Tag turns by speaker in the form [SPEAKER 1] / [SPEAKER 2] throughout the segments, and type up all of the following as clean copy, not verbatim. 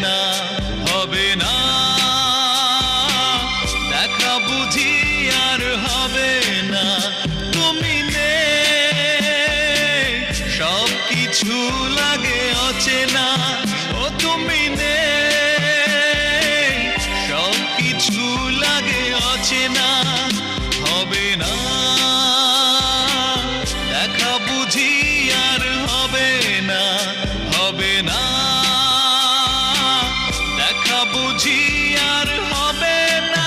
[SPEAKER 1] না, হবে না, দেখা বুঝি আর হবে না। তুমি নেই, সব কিছু লাগে অচেনা। ও তুমি নেই, সব কিছু লাগে অচেনা। হবে না, দেখা বুঝি আর হবে না, হবে না, দেখা বুঝি আর হবে না।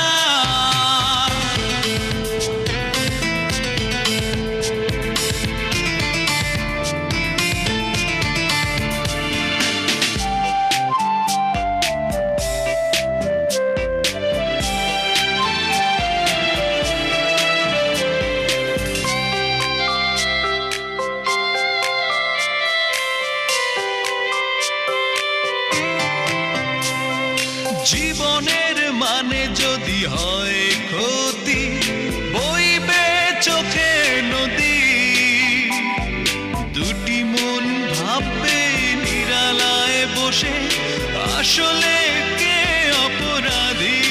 [SPEAKER 1] জীবনের মানে যদি হয় ক্ষতি, বইবে চোখে নদী। দুটি মন ভাববে নিরালায় বসে, আসলে কে অপরাধী।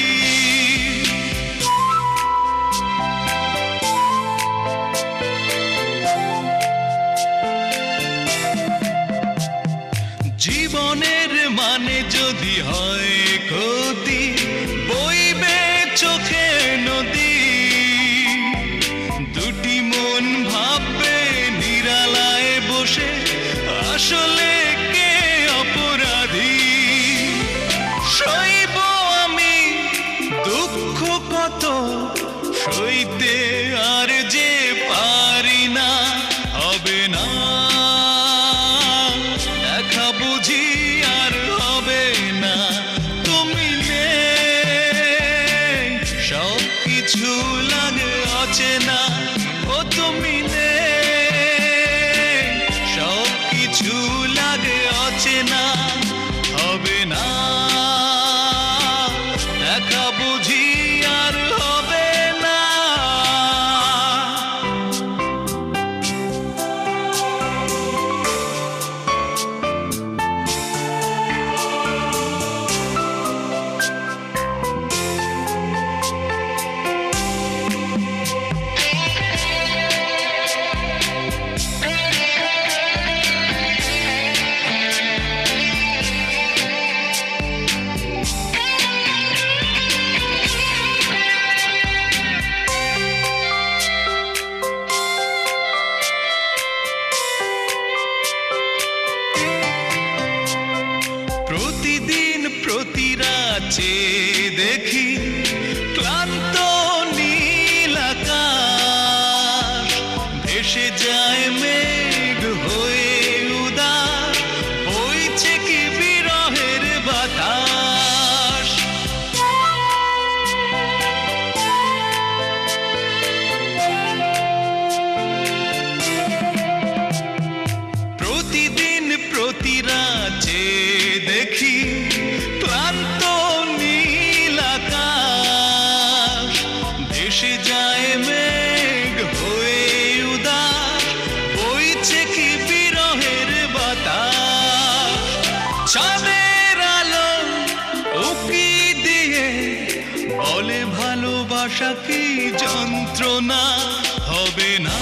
[SPEAKER 1] জীবনের মানে যদি হয় ক্ষতি, বইবে চোখে নদী। দুটি মন ভাববে নিরালায় বসে, আসলে কে অপরাধী। সইব আমি দুঃখ কত, সইতে আর যে পারি না। হবে না, দেখা বুঝি আর হবে না। তুমি নেই, সব কিছু লাগে অচেনা। ও তুমি নেই, সব কিছু লাগে অচেনা। হবে না, দেখা বুঝি আর হবে না। প্রতিদিন প্রতি রাতে দেখি ক্লান্ত নীল আকাশ, ভেসে যায় মেঘ হয়ে উদাস, বইছে কি বিরহের বাতাস। প্রতিদিন প্রতি রাতে দেখি ক্লান্ত নীল আকাশ, ভেসে যায় মেঘ হয়ে উদাস, বইছে কি বিরহের বাতাস। চাঁদের আলো উকি দিয়ে বলে ভালোবাসা কি যন্ত্রণা। হবে না,